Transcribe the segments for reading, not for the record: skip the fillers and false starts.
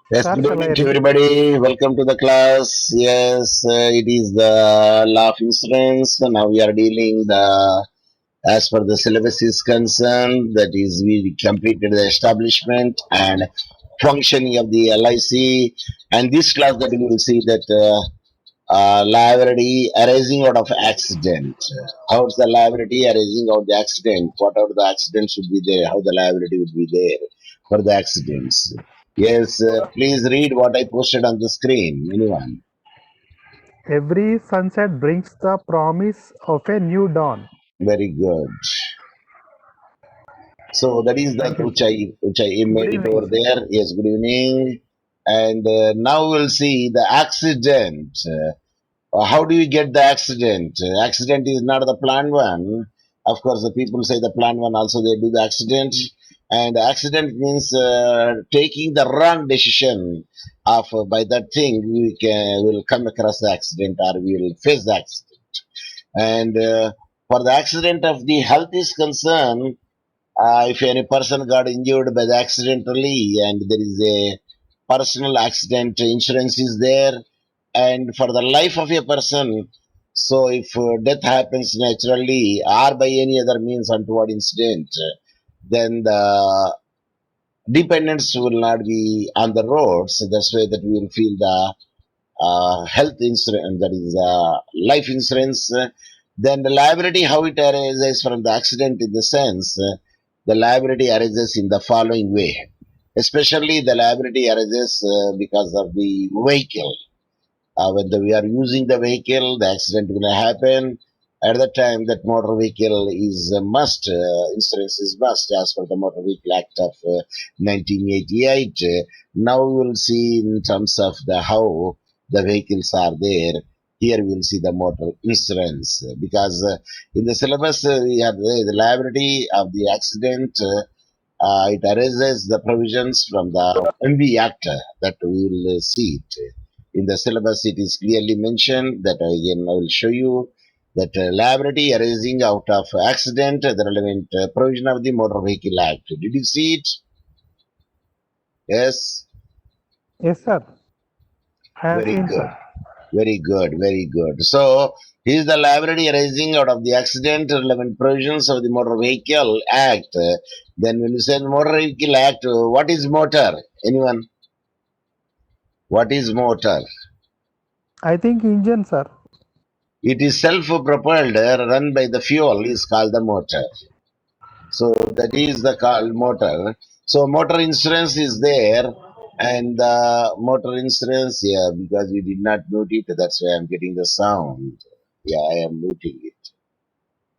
Yes, Sir, good shall I evening to read? everybody. Welcome to the class. Yes, it is the law of insurance. Now we are dealing as per the syllabus is concerned. That is, we completed the establishment and functioning of the LIC. And this class that we will see that liability arising out of accident. How's the liability arising out of the accident? What are the accidents should be there? How the liability would be there for the accidents? Yes, please read what I posted on the screen. Anyone? Every sunset brings the promise of a new dawn. Very good. So that is the Thank you. which I Good made it evening, over sir. there. Yes, good evening. And now we'll see the accident. How do you get the accident? Accident is not the planned one. Of course, the people say the planned one also they do the accident. And accident means taking the wrong decision of by that thing we can will come across the accident or we will face the accident. And for the accident of the health is concerned, if any person got injured by the accidentally and there is a personal accident insurance is there, and for the life of a person, so if death happens naturally or by any other means untoward incident, then the dependents will not be on the roads. So that's why that we will feel the health insurance, that is life insurance. Then the liability, how it arises from the accident in the sense, the liability arises in the following way. Especially the liability arises because of the vehicle. When we are using the vehicle, the accident will happen. At the time, that motor vehicle is a must, insurance is must as per the Motor Vehicle Act of 1988. Now we will see in terms of the how the vehicles are there. Here we will see the motor insurance because in the syllabus we have the liability of the accident. It arises the provisions from the MV Act that we will see it. In the syllabus, it is clearly mentioned that again I will show you that liability arising out of accident, the relevant provision of the Motor Vehicle Act. Did you see it? Yes. Yes, sir. I have Very seen, good. sir. Very good. Very good. So, is the liability arising out of the accident relevant provisions of the Motor Vehicle Act? Then, when you say Motor Vehicle Act, what is motor? Anyone? What is motor? I think engine, sir. It is self-propelled, run by the fuel, is called the motor. So that is the called motor. So motor insurance is there, and the motor insurance, yeah, because we did not mute it, that's why I'm getting the sound. Yeah, I am muting it.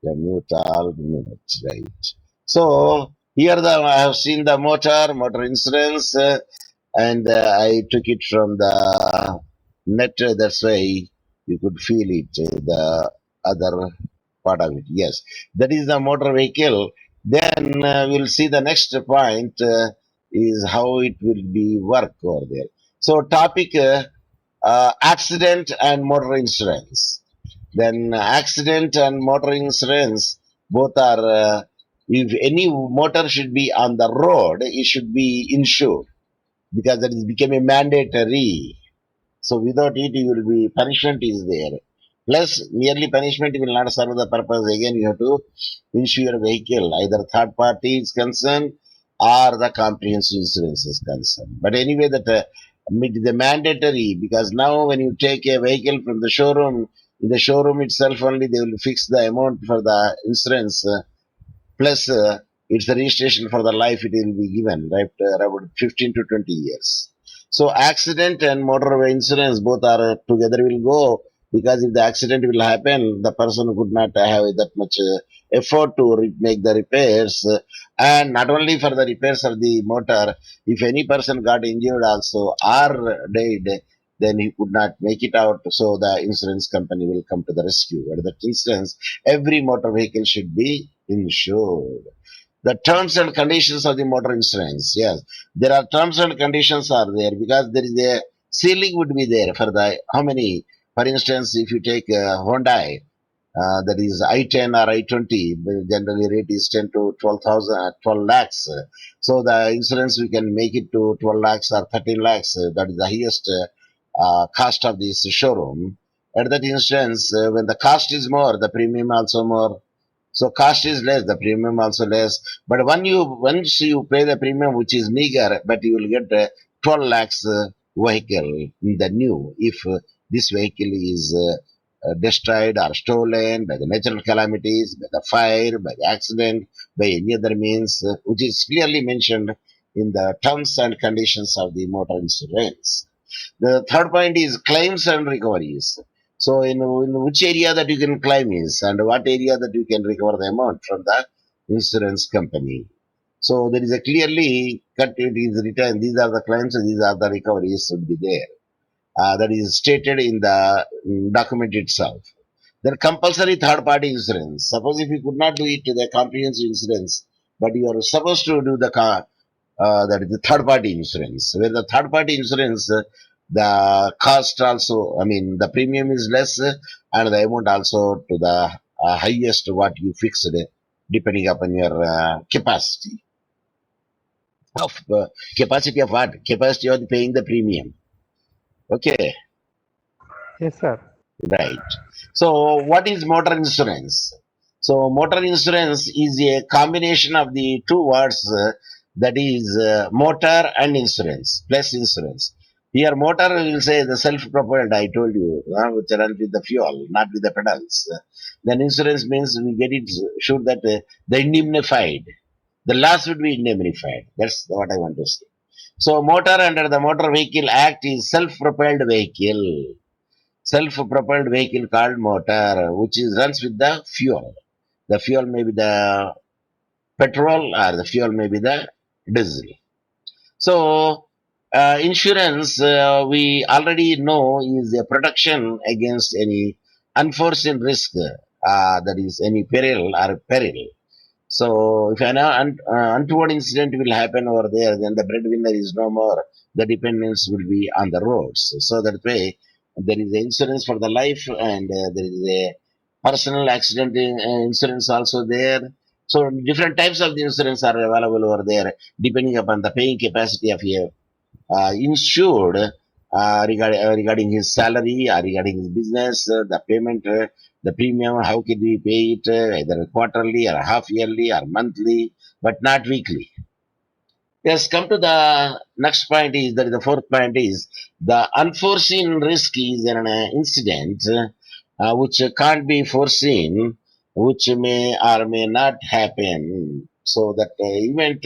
Yeah, mute all, mute, right. So here I have seen the motor insurance, and I took it from the net. That's why you could feel it. The other part of it. Yes, that is the motor vehicle. Then we'll see the next point is how it will be work over there. So topic accident and motor insurance. Then accident and motor insurance both are. If any motor should be on the road, it should be insured because that is become a mandatory. So without it, you will be punishment is there. Plus, merely punishment will not serve the purpose. Again, you have to insure your vehicle. Either third party is concerned or the comprehensive insurance is concerned. But anyway, that the mandatory because now when you take a vehicle from the showroom, in the showroom itself only they will fix the amount for the insurance. Plus, it's the registration for the life it will be given, right? About 15 to 20 years. So, accident and motor insurance both are together will go because if the accident will happen, the person could not have that much effort to make the repairs. And not only for the repairs of the motor, if any person got injured also or died, then he could not make it out. So, the insurance company will come to the rescue. At that instance, every motor vehicle should be insured. The terms and conditions of the motor insurance, yes, there are terms and conditions are there because there is a ceiling would be there for the how many. For instance, if you take Hyundai, that is I-10 or I-20. Generally, rate is 10 to 12,000, 12 lakhs. So the insurance we can make it to 12 lakhs or 13 lakhs. That is the highest cost of this showroom. At that instance, when the cost is more, the premium also more. So cost is less, the premium also less. But once you pay the premium, which is meager, but you will get 12 lakhs vehicle in the new if this vehicle is destroyed or stolen by the natural calamities, by the fire, by the accident, by any other means, which is clearly mentioned in the terms and conditions of the motor insurance. The third point is claims and recoveries. So, in which area that you can claim is and what area that you can recover the amount from the insurance company. So, there is a clearly cut, it is written, these are the claims and these are the recoveries should be there. That is stated in the document itself. Then compulsory third party insurance. Suppose if you could not do it to the comprehensive insurance, but you are supposed to do the that is the third party insurance. Where the third party insurance, the cost also, I mean, the premium is less and the amount also to the highest what you fixed depending upon your capacity of capacity of what? Capacity of paying the premium. Okay. Yes, sir. Right. So, what is motor insurance? So, motor insurance is a combination of the two words that is motor and insurance plus insurance. Here, motor will say the self-propelled. I told you, which runs with the fuel, not with the pedals. Then insurance means we get it sure that the indemnified, the loss would be indemnified. That's what I want to say. So, motor under the Motor Vehicle Act is self-propelled vehicle, self-propelled vehicle called motor, which is runs with the fuel. The fuel may be the petrol or the fuel may be the diesel. So, insurance, we already know is a protection against any unforeseen risk, that is any peril or peril. So if an untoward incident will happen over there, then the breadwinner is no more. The dependents will be on the roads. So that way, there is a insurance for the life, and there is a personal accident insurance also there. So different types of the insurance are available over there, depending upon the paying capacity of a insured, regarding his salary or regarding his business, the payment, the premium, how can we pay it, either quarterly or half yearly or monthly, but not weekly. Yes, come to the next point is that the fourth point is the unforeseen risk is an incident which can't be foreseen, which may or may not happen. So that event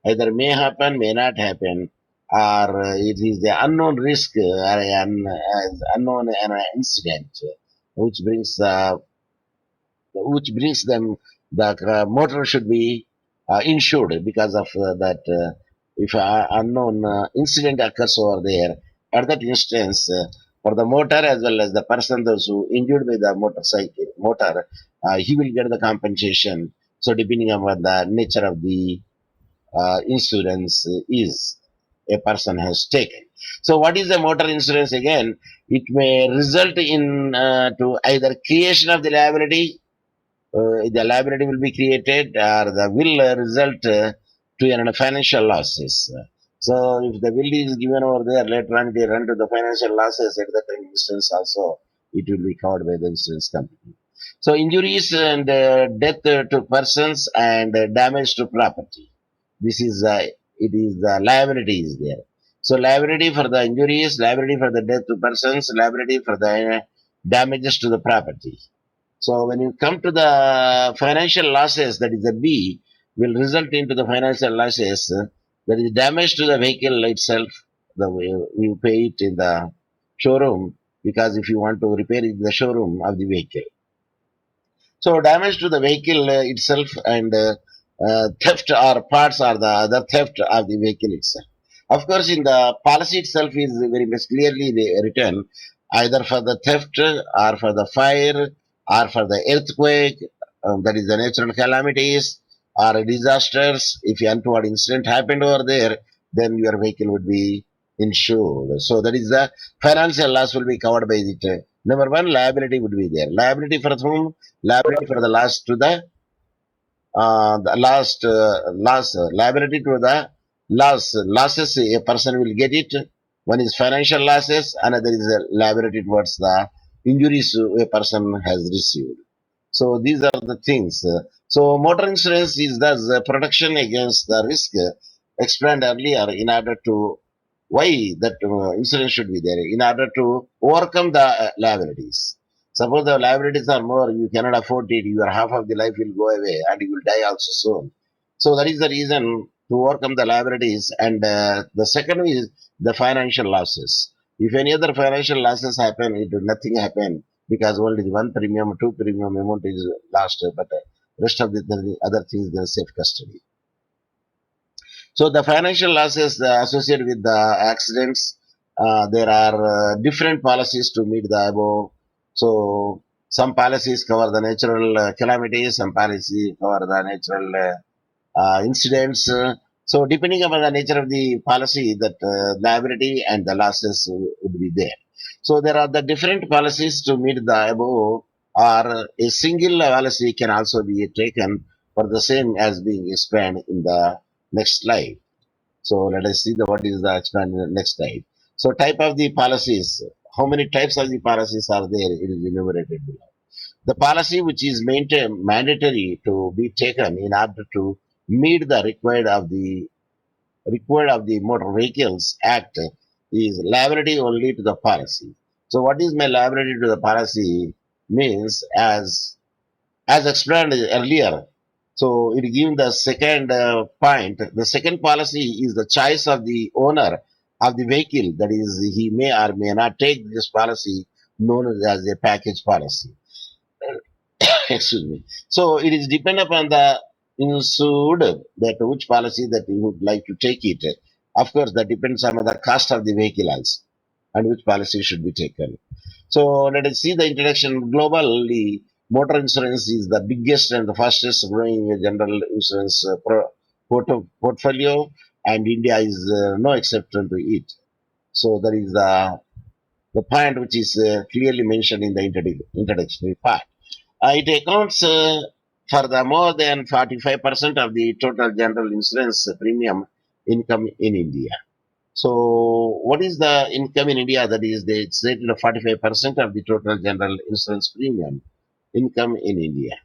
either may happen, may not happen, or it is the unknown risk or an unknown incident which brings them the motor should be insured because of that if an unknown incident occurs over there at that instance for the motor as well as the person those who injured by the motorcycle motor, he will get the compensation. So depending on the nature of the insurance is a person has taken. So what is the motor insurance again? It may result in to either creation of the liability, the liability will be created or the will result to financial losses. So if the will is given over there, later on they run to the financial losses at that instance also, it will be covered by the insurance company. So injuries and death to persons and damage to property. This is it is the liability is there. So liability for the injuries, liability for the death to persons, liability for the damages to the property. So when you come to the financial losses, that is the B, will result into the financial losses. There is damage to the vehicle itself. The way you pay it in the showroom because if you want to repair it in the showroom of the vehicle. So damage to the vehicle itself and theft or parts or the other theft of the vehicle itself. Of course, in the policy itself is very much clearly written either for the theft or for the fire or for the earthquake, that is the natural calamities or disasters. If an untoward incident happened over there, then your vehicle would be insured. So that is the financial loss will be covered by it. Number one, liability would be there. Liability for whom? Liability for the loss to the loss liability to the losses a person will get it. One is financial losses, another is a liability towards the injuries a person has received. So these are the things. So motor insurance is thus protection against the risk explained earlier in order to why that insurance should be there in order to overcome the liabilities. Suppose the liabilities are more, you cannot afford it, your half of the life will go away and you will die also soon. So that is the reason to overcome the liabilities. And the second is the financial losses. If any other financial losses happen, it will nothing happen because only the one premium, two premium amount is lost, but rest of the other things they are safe custody. So the financial losses associated with the accidents, there are different policies to meet the above. So some policies cover the natural calamities, some policies cover the natural incidents. So depending upon the nature of the policy, that liability and the losses would be there. So there are the different policies to meet the above, or a single policy can also be taken for the same as being explained in the next slide. So let us see what is the expand in the next slide. So type of the policies, how many types of the policies are there? It is enumerated below. The policy which is mandatory to be taken in order to meet the required of the Motor Vehicles Act is liability only to the policy. So what is my liability to the policy means as explained earlier. So it gives the second point. The second policy is the choice of the owner of the vehicle. That is, he may or may not take this policy known as a package policy. Excuse me. So it is depend upon the insured that which policy that he would like to take it. Of course, that depends on the cost of the vehicle also and which policy should be taken. So let us see the introduction. Globally, motor insurance is the biggest and the fastest growing general insurance portfolio, and India is no exception to it. So that is the point which is clearly mentioned in the introductory part. It accounts for the more than 45% of the total general insurance premium income in India. So, what is the income in India? That is, they stated 45% of the total general insurance premium income in India.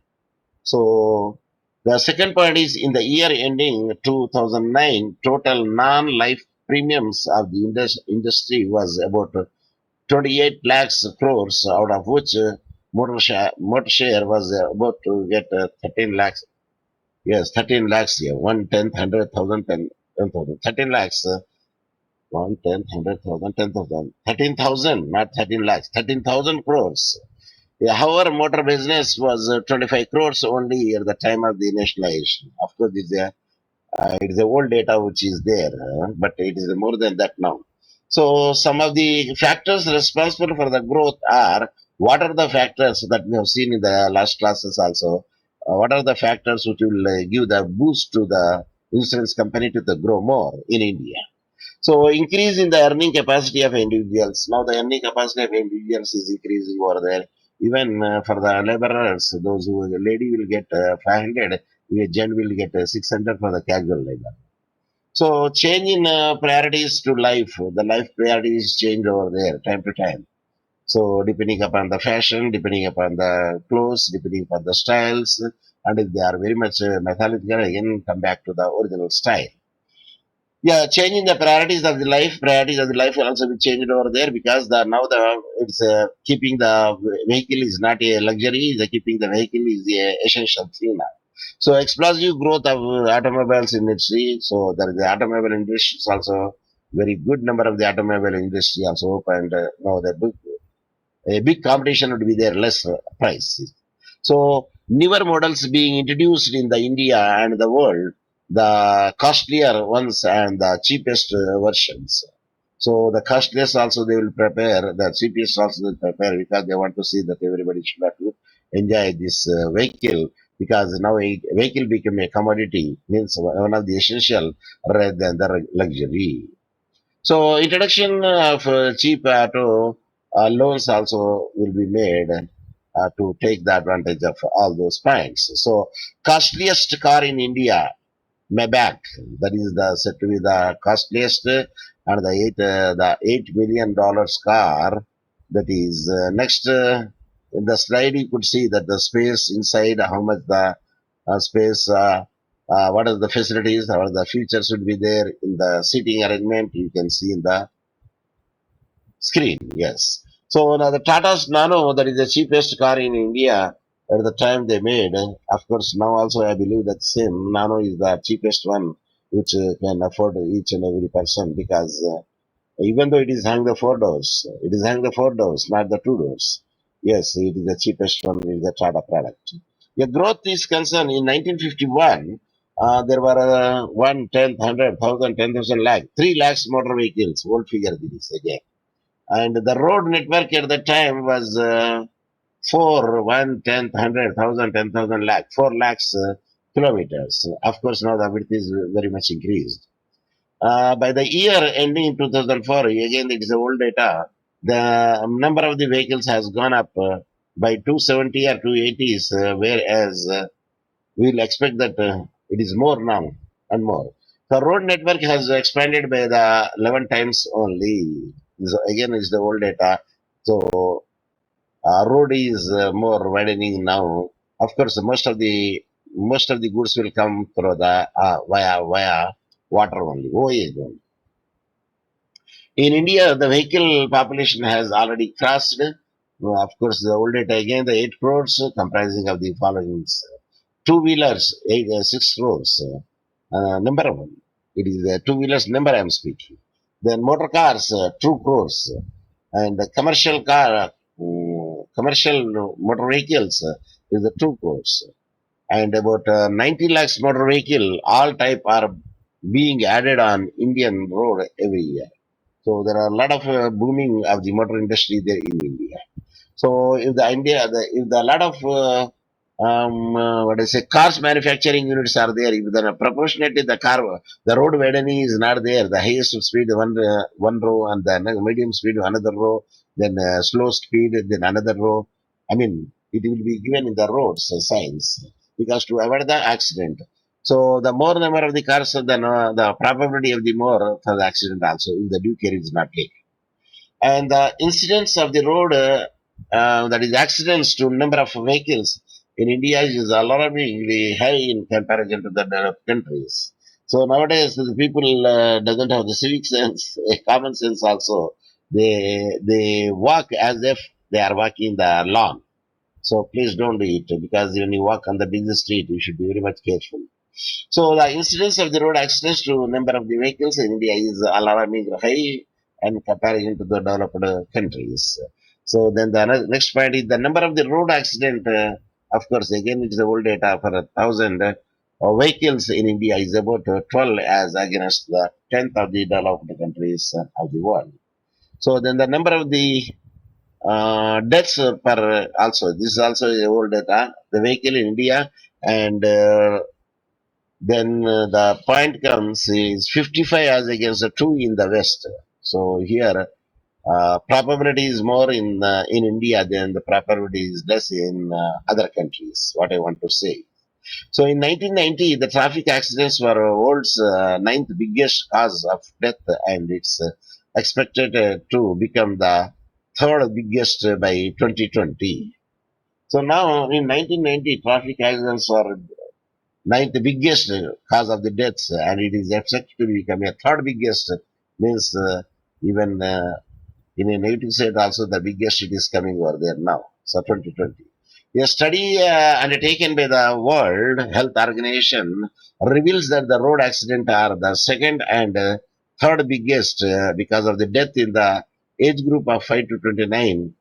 So, the second point is in the year ending 2009, total non-life premiums of the industry was about 28 lakhs crores, out of which motor share was about to get 13 lakhs. Yes, 13 lakhs here. 1/10, 100,000, 10,000. 13 lakhs. 1/10, 100,000, 10,000. 13,000, not 13 lakhs. 13,000 crores. Yeah, however, motor business was 25 crores only at the time of the nationalization. Of course, it is a old data which is there, but it is more than that now. So some of the factors responsible for the growth are, what are the factors that we have seen in the last classes also? What are the factors which will give the boost to the insurance company to the grow more in India? So increase in the earning capacity of individuals. Now the earning capacity of individuals is increasing over there. Even for the laborers, those who the lady will get 500, a gent will get 600 for the casual labor. So change in priorities to life. The life priorities change over there time to time. So depending upon the fashion, depending upon the clothes, depending upon the styles, and if they are very much mythological, again come back to the original style. Yeah, changing the priorities of the life will also be changed over there because the now the it's keeping the vehicle is not a luxury, the keeping the vehicle is a essential thing now. So explosive growth of automobiles industry. So there is the automobile industry is also very good number of the automobile industry also opened. Now the a big competition would be there, less price. So newer models being introduced in the India and the world, the costlier ones and the cheapest versions. So the costliest also they will prepare, the cheapest also they will prepare because they want to see that everybody should have to enjoy this vehicle, because now a vehicle become a commodity, means one of the essential rather than the luxury. So introduction of cheap auto loans also will be made to take the advantage of all those points. So costliest car in India, Maybach, that is said to be the costliest and the $8 million car. That is next in the slide you could see that the space inside, how much the space, what are the facilities, what are the features should be there in the seating arrangement. You can see in the screen. Yes. So now the Tata's Nano, that is the cheapest car in India at the time they made. Of course, now also I believe that same Nano is the cheapest one, which can afford each and every person because even though it is hang the four doors, it is hang the four doors, not the two doors. Yes, it is the cheapest one. It is the Tata product. The growth is concerned in 1951. There were 1, 10, 100,000, 10,000 lakh, 3 lakhs motor vehicles. Old figure this again, and the road network at the time was 4, 1, 10, 100,000, 10,000 lakh, 4 lakhs kilometers. Of course, now the width is very much increased. By the year ending in 2004, again it is old data, the number of the vehicles has gone up by 270 or 280, whereas we'll expect that it is more now and more. The road network has expanded by the 11 times only. So again, is the old data. So road is more widening now. Of course, most of the goods will come through the via water only, voyage only. In India, the vehicle population has already crossed. Of course, the old data again, the 8 crores comprising of the following: two-wheelers, 6 crores. Number one, it is the two-wheelers number I am speaking. Then motor cars, 2 crores. And the commercial motor vehicles is the 2 crores. And about 90 lakhs motor vehicle, all type are being added on Indian road every year. So there are a lot of booming of the motor industry there in India. So if the lot of what I say cars manufacturing units are there, if the proportionately the road widening is not there, the highest speed one row and the medium speed another row, then slow speed then another row. I mean, it will be given in the roads signs because to avoid the accident. So the more number of the cars, the probability of the more for the accident also if the due care is not taken. And the incidence of the road, that is accidents to number of vehicles in India is alarmingly high in comparison to the developed countries. So nowadays the people doesn't have the civic sense, common sense also. They walk as if they are walking the lawn. So please don't do it because when you walk on the busy street, you should be very much careful. So the incidence of the road accidents to number of the vehicles in India is alarming high and comparison to the developed countries. So then the next point is the number of the road accident. Of course, again it is the old data for 1,000 vehicles in India is about 12 as against the 10th of the developed countries of the world. So then the number of the deaths per also this is also the old data. The vehicle in India and then the point comes is 55 as against the 2 in the West. So here, probability is more in India than the probability is less in other countries. What I want to say. So in 1990, the traffic accidents were world's ninth biggest cause of death, and it's expected to become the third biggest by 2020. So now in 1990, traffic accidents were ninth biggest cause of the deaths, and it is expected to become a third biggest. Means even in a native state also the biggest it is coming over there now. So 2020. A study undertaken by the World Health Organization reveals that the road accident are the second and third biggest because of the death in the age group of 5 to 29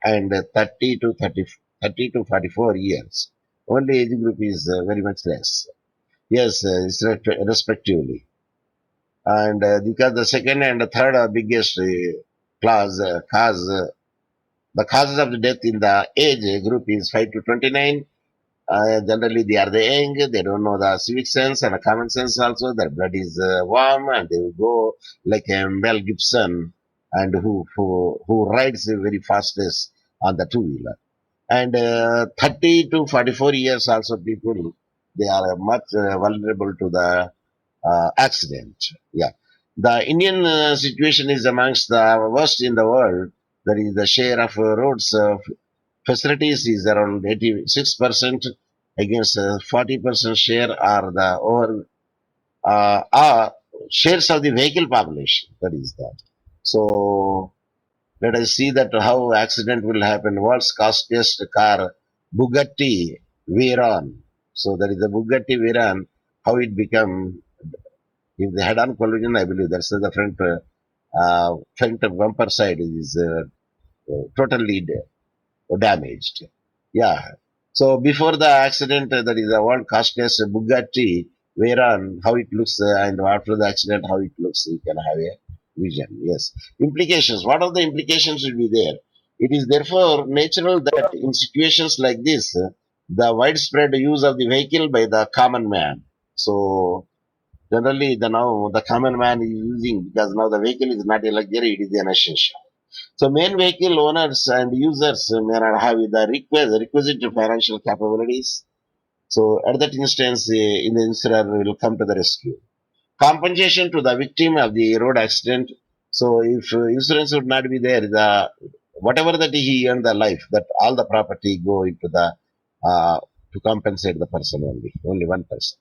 and 30 to 44 years. Only age group is very much less. Yes, it's respectively. And because the second and the third are biggest cause, the causes of the death in the age group is 5 to 29 Generally, they are the young, they don't know the civic sense and common sense also. Their blood is warm and they will go like a Mel Gibson and who rides very fastest on the two-wheeler. And 30 to 44 years also people, they are much vulnerable to the accident. Yeah. The Indian situation is amongst the worst in the world. There is the share of roads facilities is around 86% against 40% share are the over are shares of the vehicle population. That is that. So let us see that how accident will happen. World's costliest car, Bugatti Veyron. So that is the Bugatti Veyron. How it become if the head-on collision? I believe that's the front bumper side is totally damaged. Yeah. So before the accident, that is the world costliest Bugatti Veyron, how it looks, and after the accident, how it looks, you can have a vision. Yes. Implications. What are the implications will be there? It is therefore natural that in situations like this, the widespread use of the vehicle by the common man. So generally, the now the common man is using because now the vehicle is not a luxury; it is an essential. So main vehicle owners and users may not have the requisite financial capabilities. So at that instance, in the insurer will come to the rescue. Compensation to the victim of the road accident. So if insurance would not be there, the whatever that he earned the life, that all the property go into the to compensate the person only one person.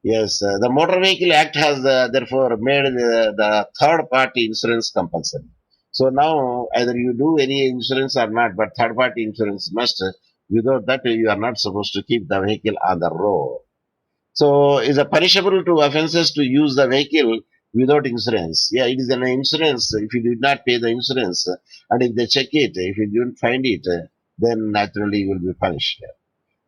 Yes, the Motor Vehicle Act has therefore made the third party insurance compulsory. So now either you do any insurance or not, but third party insurance must. Without that, you are not supposed to keep the vehicle on the road. So is it punishable to offenses to use the vehicle without insurance? Yeah, it is an insurance. If you did not pay the insurance, and if they check it, if you don't find it, then naturally you will be punished.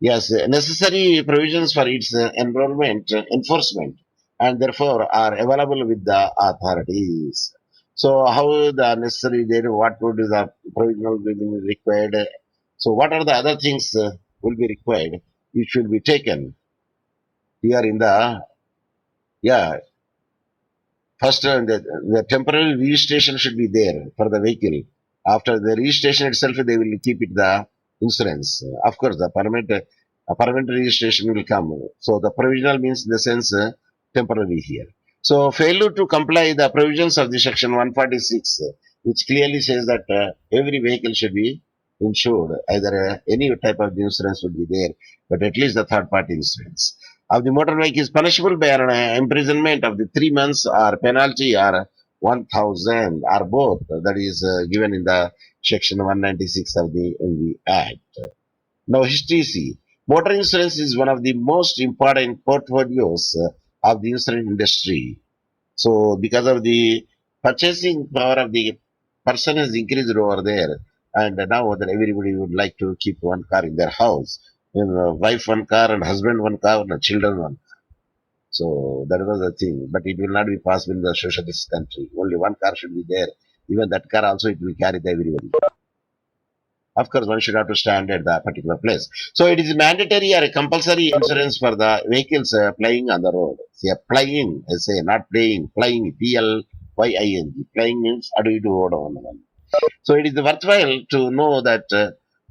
Yes, necessary provisions for its enrollment, enforcement, and therefore are available with the authorities. So, how the necessary there? What would be the provisional will be required? So, what are the other things will be required? Which will be taken here in the yeah. First, the temporary registration should be there for the vehicle. After the registration itself, they will keep it the insurance. Of course, the permanent registration will come. So the provisional means in the sense temporary here. So failure to comply the provisions of the section 146, which clearly says that every vehicle should be insured. Either any type of the insurance would be there, but at least the third party insurance of the motor vehicle is punishable by an imprisonment of the 3 months or penalty or 1,000 or both. That is given in the section 196 of the Act. Now, history see. Motor insurance is one of the most important portfolios of the insurance industry. So, because of the purchasing power of the person has increased over there, and now that everybody would like to keep one car in their house, wife one car and husband one car and children one. So that was the thing. But it will not be possible in the socialist country. Only one car should be there. Even that car also it will carry the everybody. Of course, one should have to stand at that particular place. So it is mandatory or a compulsory insurance for the vehicles plying on the road. See, plying, I say, not playing, plying, Plying. Plying means how do you do road on one. So it is worthwhile to know that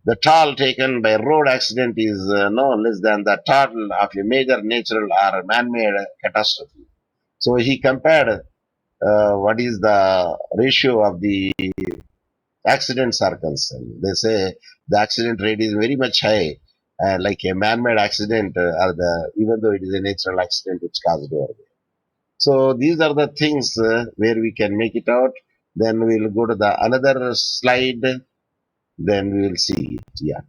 the toll taken by road accident is no less than the toll of a major natural or man-made catastrophe. So he compared what is the ratio of the accidents are concerned. They say the accident rate is very much high, like a man-made accident, or the even though it is a natural accident which caused over there. So these are the things where we can make it out. Then we'll go to the another slide. Then we will see it. Yeah.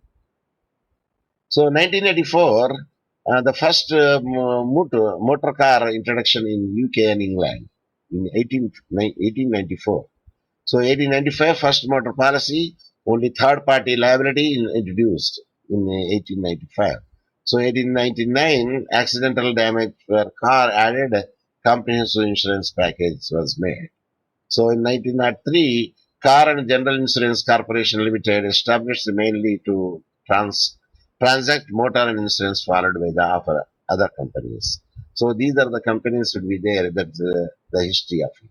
So 1984, the first motor car introduction in UK and England in 1894. So 1895 first motor policy, only third party liability introduced in 1895. So 1899 accidental damage per car added comprehensive insurance package was made. So in 1903 Car and General Insurance Corporation Limited established mainly to Transact motor insurance followed by the other companies. So these are the companies should be there. That's the history of it.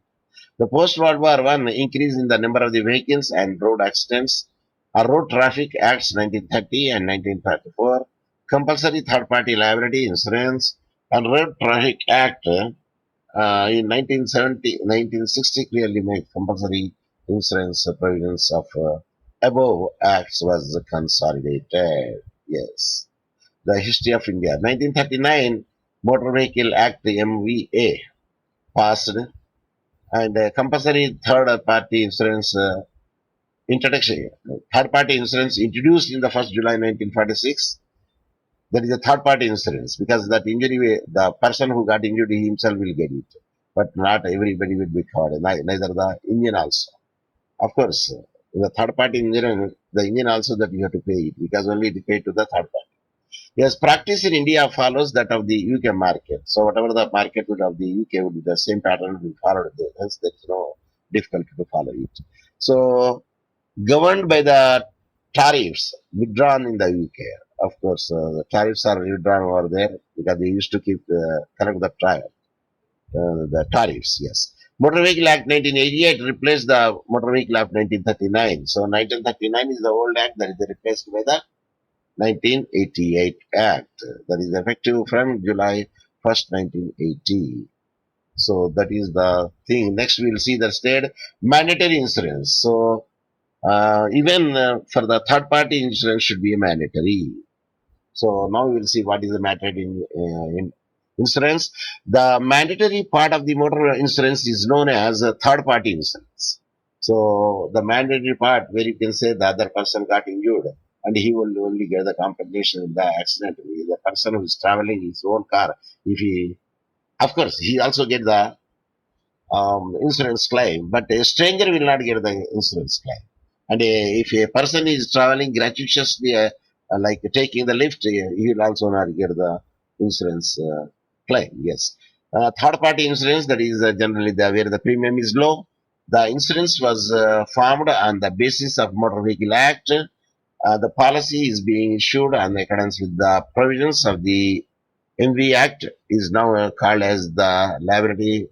The post-World War One increase in the number of the vehicles and road accidents. Road Traffic Acts 1930 and 1934, compulsory third-party liability insurance, and Road Traffic Act in 1960 clearly made compulsory insurance provisions of above acts was consolidated. Yes. The history of India. 1939 Motor Vehicle Act MVA passed, and compulsory third party insurance introduction. Third party insurance introduced in the 1st July 1946. That is a third party insurance because that injury, the person who got injured himself will get it, but not everybody will be covered. Neither the engine also. Of course, the third party insurance, the engine also that you have to pay it because only it paid to the third party. Yes, practice in India follows that of the UK market. So whatever the market would of the UK would be the same pattern we followed there. Hence, there's no difficulty to follow it. So governed by the tariffs withdrawn in the UK. Of course, the tariffs are withdrawn over there because they used to keep collect the tariffs. Yes. Motor Vehicle Act 1988 replaced the Motor Vehicle Act 1939. So 1939 is the old act that is replaced by the 1988 Act that is effective from July 1st, 1980. So that is the thing. Next, we'll see the state mandatory insurance. So even for the third party insurance should be mandatory. So now we will see what is the mandatory in insurance. The mandatory part of the motor insurance is known as a third party insurance. So the mandatory part where you can say the other person got injured and he will only get the compensation in the accident. The person who is traveling his own car, if he, of course, he also get the insurance claim, but a stranger will not get the insurance claim. And if a person is traveling gratuitously, like taking the lift, he will also not get the insurance claim. Yes. Third party insurance, that is generally where the premium is low. The insurance was formed on the basis of Motor Vehicle Act. The policy is being issued on accordance with the provisions of the MV Act is now called as the liability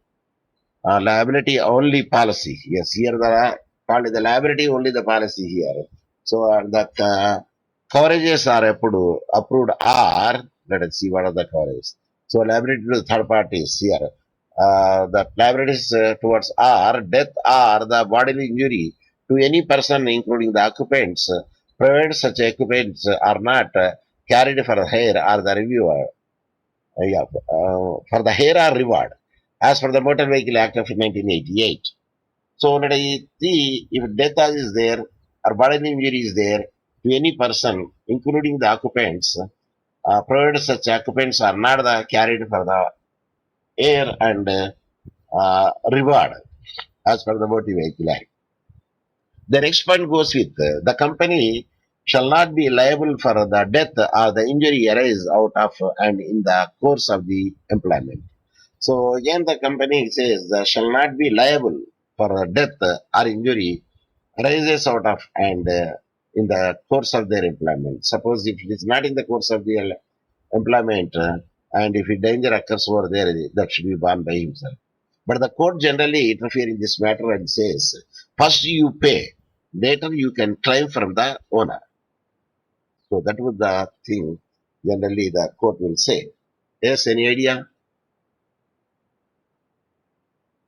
only policy. Yes, here the called the liability only the policy here. So the coverages are approved are, let us see what are the coverages. So liability to third parties here. The liabilities towards are death or the bodily injury to any person including the occupants, provided such occupants are not carried for hire or the reviewer for the hire or reward as per the Motor Vehicle Act of 1988. So let us see if death is there or bodily injury is there to any person, including the occupants, provided such occupants are not carried for the air and reward as per the Motor Vehicle Act. The next point goes with the company shall not be liable for the death or the injury arise out of and in the course of the employment. So again, the company says shall not be liable for death or injury arises out of and in the course of their employment. Suppose if it is not in the course of the employment and if a danger occurs over there, that should be borne by himself. But the court generally interfere in this matter and says, first you pay, later you can claim from the owner. So that was the thing generally the court will say. Yes, any idea?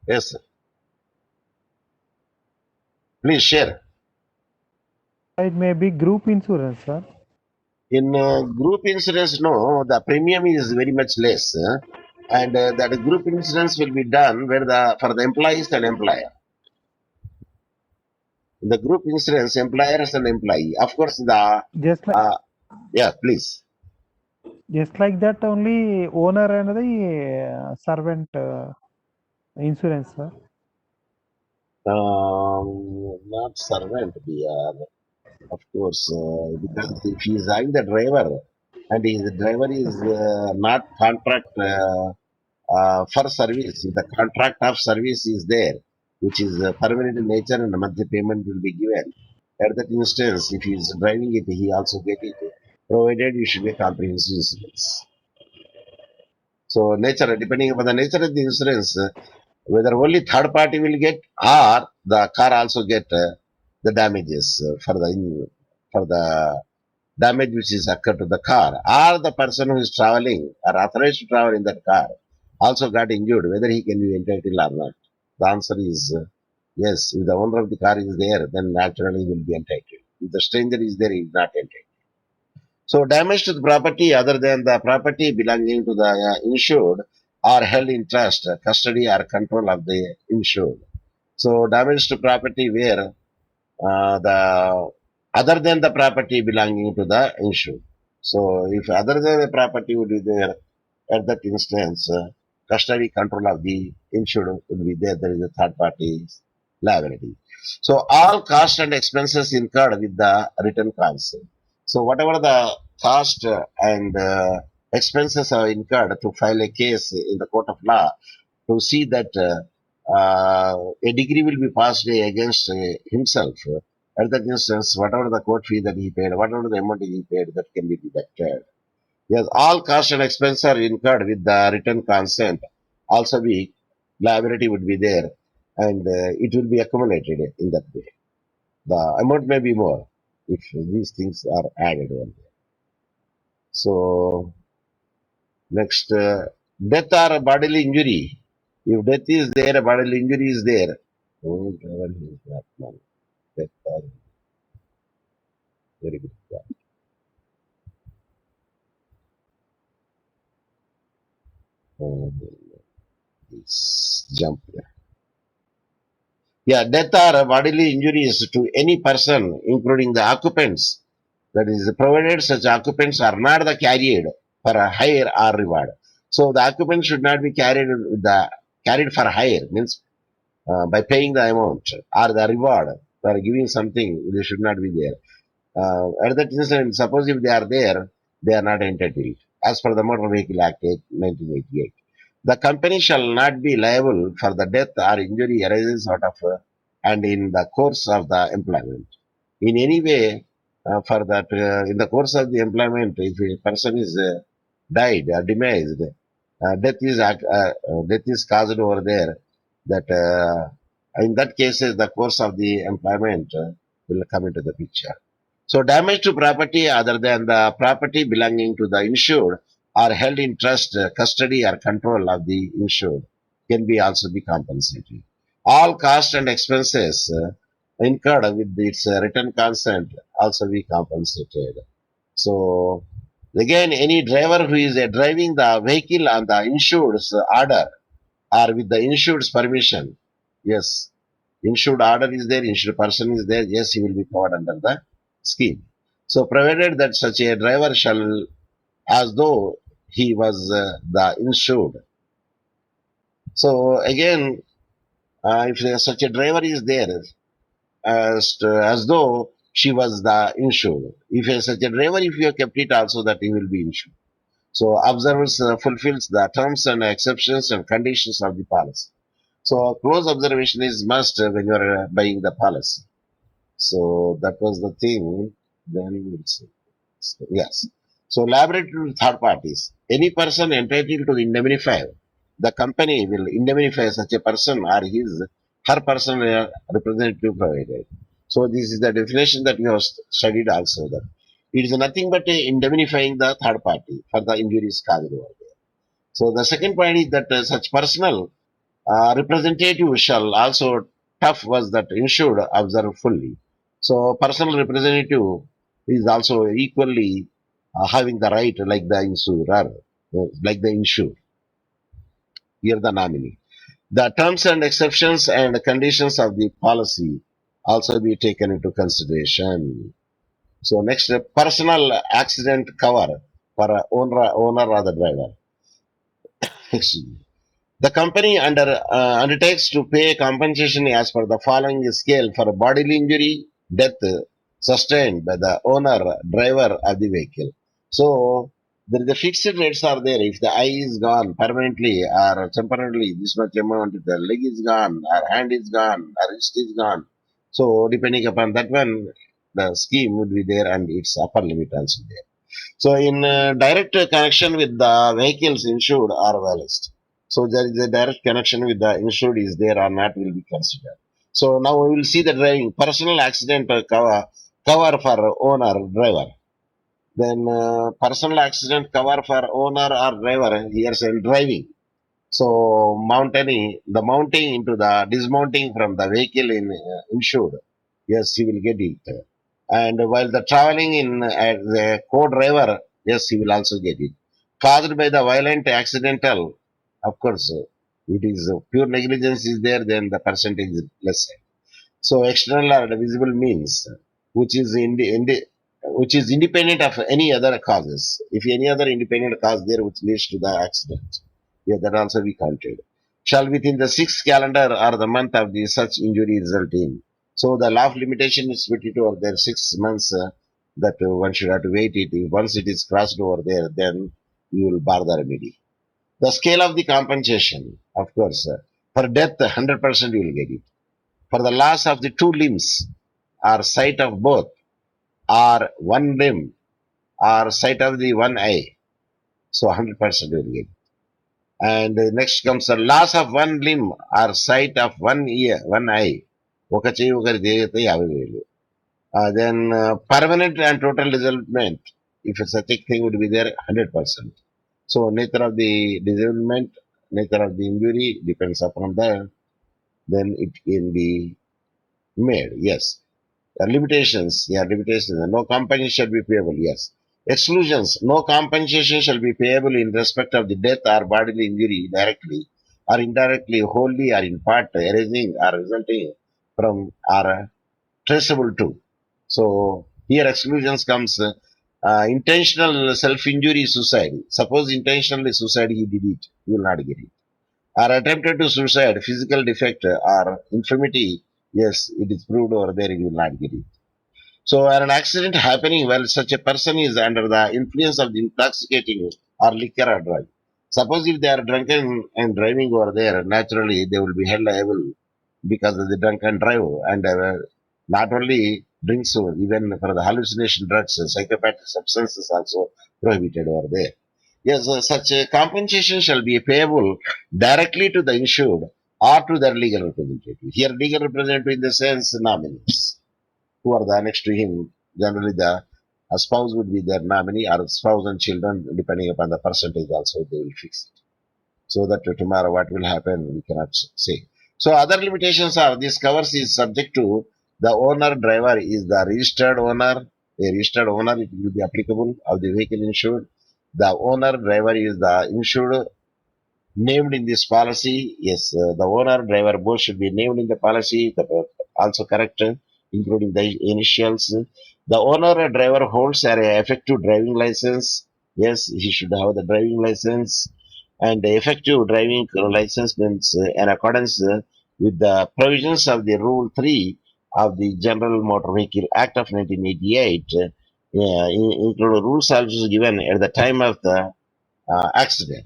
Yes, please share. It may be group insurance, sir. In group insurance, no, the premium is very much less, and that group insurance will be done where the for the employees and employer. The group insurance, employers and employee. Of course, the Just like uh, yeah, please. just like that, only owner and the servant insurance, sir. Not servant, we are, of course, because if he is having the driver and his driver is not contract for service, the contract of service is there, which is permanent in nature and a monthly payment will be given. At that instance, if he is driving it, he also get it. provided you should be comprehensive insurance. So nature, depending upon the nature of the insurance, whether only third party will get or the car also get the damages for the damage which is occurred to the car, or the person who is traveling or authorized to travel in that car also got injured, whether he can be entitled or not. The answer is yes. If the owner of the car is there, then naturally he will be entitled. If the stranger is there, he is not entitled. So damage to the property other than the property belonging to the insured are held in trust, custody or control of the insured. So damage to property where the other than the property belonging to the insured. So if other than the property would be there, at that instance, custody control of the insured will be there. There is a third party liability. So all costs and expenses incurred with the written consent. So whatever the cost and expenses are incurred to file a case in the court of law to see that a degree will be passed against himself. At that instance, whatever the court fee that he paid, whatever the amount he paid, that can be deducted. Yes, all costs and expenses are incurred with the written consent. Also, be liability would be there, and it will be accumulated in that way. The amount may be more if these things are added on. So next, death or bodily injury. If death is there, bodily injury is there. Oh, travel is not known. Death or very good. Oh, this jump. Yeah, death or bodily injuries to any person, including the occupants. That is, provided such occupants are not the carried for a hire or reward. So the occupant should not be carried for hire, means by paying the amount or the reward for giving something, they should not be there. At that instant, suppose if they are there, they are not entitled. As per the Motor Vehicle Act 1988, the company shall not be liable for the death or injury arises out of and in the course of the employment. In any way, for that, in the course of the employment, if a person is died or demised, death is caused over there. That in that case, the course of the employment will come into the picture. So damage to property other than the property belonging to the insured are held in trust, custody or control of the insured can be also be compensated. All costs and expenses incurred with its written consent also be compensated. So again, any driver who is driving the vehicle on the insured's order or with the insured's permission, yes, insured order is there, insured person is there, yes, he will be covered under the scheme. So provided that such a driver shall, as though he was the insured. So again, if such a driver is there, as though she was the insured. If such a driver, if you have kept it also that he will be insured. So observers fulfills the terms and exceptions and conditions of the policy. So close observation is must when you are buying the policy. So that was the thing. Then let's see. So, yes. So liability to third parties. Any person entitled to indemnify, the company will indemnify such a person or his her personal representative provided. So this is the definition that we have studied also that it is nothing but indemnifying the third party for the injuries caused over there. So the second point is that such personal representative shall also tough was that insured observe fully. So personal representative is also equally having the right like the insurer, like the insured, here the nominee. The terms and exceptions and conditions of the policy also be taken into consideration. So next, personal accident cover for a owner or the driver. The company undertakes to pay compensation as per the following scale for bodily injury, death sustained by the owner, driver of the vehicle. So there is a fixed rates are there. If the eye is gone permanently or temporarily, this much amount, if the leg is gone, or hand is gone, or wrist is gone. So depending upon that one, the scheme would be there and its upper limit also there. So in direct connection with the vehicles insured or valued. So there is a direct connection with the insured is there or not will be considered. So now we will see the driving personal accident cover for owner driver. Then personal accident cover for owner or driver here said driving. So the mounting into the dismounting from the vehicle in insured. Yes, he will get it. And while the traveling in as a co-driver, yes, he will also get it. Caused by the violent accidental, of course, it is pure negligence is there, then the percentage is less. So external or visible means, which is which is independent of any other causes. If any other independent cause there which leads to the accident, yeah, that also be counted. Shall within the sixth calendar or the month of the such injury result in. So the law of limitation is 22 of their 6 months that one should have to wait it. If once it is crossed over there, then you will bar the remedy. The scale of the compensation, of course, for death, 100% you will get it for the loss of the two limbs or sight of both or one limb or sight of the one eye. So 100% will get. And next comes the loss of one limb or sight of one ear, one eye. ఒక చెయ్యి ఒకరి దేహத்தை 50,000. Then permanent and total disablement, if such a thing would be there, 100%. So nature of the disablement, nature of the injury depends upon that. Then it can be made. Yes. Limitations, yeah, limitations. No compensation shall be payable, yes. Exclusions, no compensation shall be payable in respect of the death or bodily injury directly or indirectly, wholly or in part, arising or resulting from or traceable to. So here exclusions comes intentional self-injury suicide. Suppose intentionally suicide he did it, he will not get it. Or attempted to suicide, physical defect or infirmity, yes, it is proved over there, he will not get it. So, an accident happening while such a person is under the influence of the intoxicating or liquor or drug. Suppose if they are drunken and driving over there, naturally they will be held liable because of the drunken drive and not only drinks, even for the hallucination drugs, psychopathic substances also prohibited over there. Yes, such a compensation shall be payable directly to the insured or to their legal representative. Here, legal representative in the sense nominees who are the next to him. Generally, the a spouse would be their nominee, or spouse and children, depending upon the percentage, also they will fix it. So that tomorrow what will happen, we cannot say. So other limitations are this covers is subject to the owner driver is the registered owner. A registered owner, it will be applicable of the vehicle insured. The owner driver is the insured named in this policy. Yes, the owner, driver both should be named in the policy. Also correct, including the initials. The owner or driver holds an effective driving license. Yes, he should have the driving license. And the effective driving license means in accordance with the provisions of the Rule 3 of the General Motor Vehicle Act of 1988. Include rules also given at the time of the accident.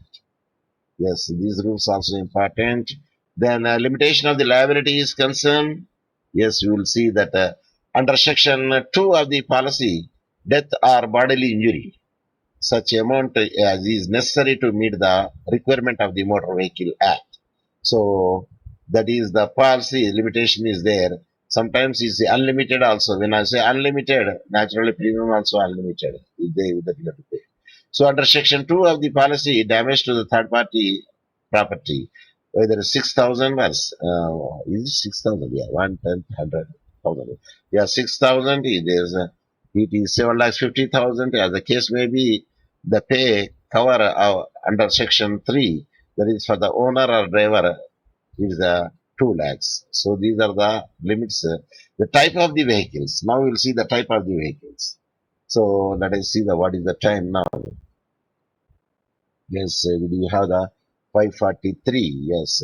Yes, these rules also important. Then limitation of the liability is concerned. Yes, you will see that under section 2 of the policy, death or bodily injury, such amount as is necessary to meet the requirement of the Motor Vehicle Act. So that is the policy limitation is there. Sometimes it's unlimited also. When I say unlimited, naturally premium also unlimited. They that you have to pay. So under section 2 of the policy, damage to the third party property, whether 6,000 or is it 6,000? Yeah, 110, 100,000. Yeah, 6,000 is it is 7,50,000 as the case may be. The pay cover under section 3, that is for the owner or driver, is 2 lakhs. So these are the limits. The type of the vehicles. Now we'll see the type of the vehicles. So let us see the what is the time now. Yes, we have the 5:43. Yes.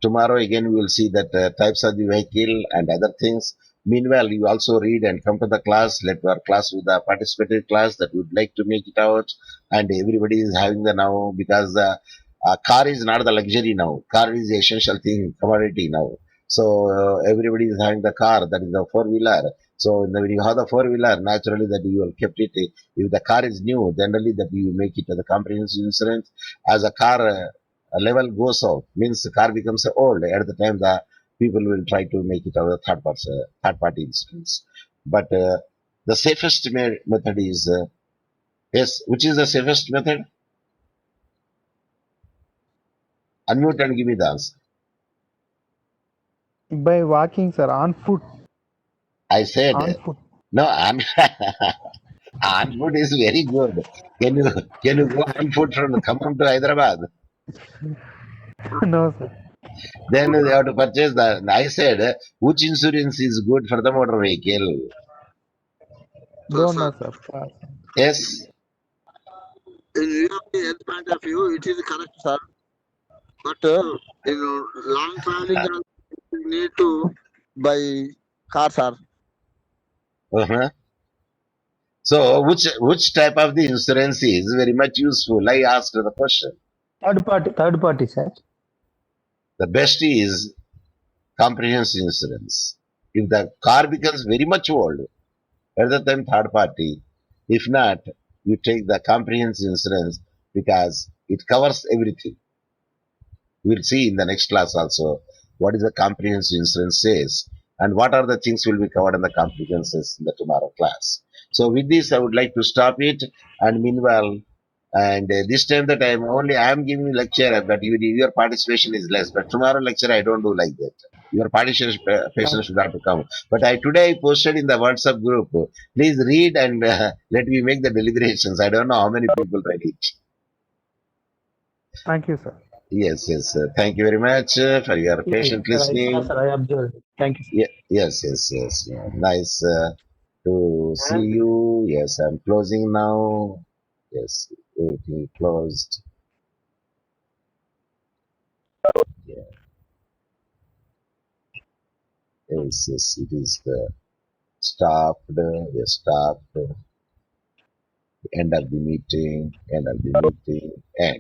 Tomorrow again we will see that types of the vehicle and other things. Meanwhile, you also read and come to the class. Let our class with the participated class that would like to make it out. And everybody is having the now because the car is not the luxury now. Car is the essential thing, commodity now. So everybody is having the car that is the four wheeler. So when you have the four-wheeler, naturally that you will kept it. If the car is new, generally that you make it to the comprehensive insurance. As a car level goes up, means the car becomes old. At the time, the people will try to make it a third party insurance. But the safest method is yes, which is the safest method? Unmute and give me the answer. By walking, sir, on foot. I said On foot. no. On foot is very good. Can you can you go on foot from Khammam to Hyderabad? No, sir. Then they have to purchase the. I said which insurance is good for the motor vehicle? Yes, Don't sir. know, sir. Pass. Yes. In reality health point of view, it is correct, sir. But in long traveling, you need to buy car, sir. Uh-huh. So which type of the insurance is very much useful? I asked the question. Third party, sir. The best is comprehensive insurance. If the car becomes very much old, at the time third party. If not, you take the comprehensive insurance because it covers everything. We'll see in the next class also what is the comprehensive insurance says and what are the things will be covered in the comprehensive in the tomorrow class. So with this, I would like to stop it. And meanwhile, and this time that I am giving lecture, but your participation is less. But tomorrow lecture I don't do like that. Your participation Thank, should have to come. But today I posted in the WhatsApp group. Please read and let me make the deliberations. I don't know how many people read it. thank you, sir. Yes, yes. Thank you very much for your Yeah, yeah, patient sir. I saw, listening. sir. I observed. Thank you, sir. Yes, yes, yes. Yeah. Nice to see you. Yes, I'm closing now. Yes, everything closed. Yeah, yes, yes. It is stopped. Yes, stopped. End of the meeting. End of the meeting. End.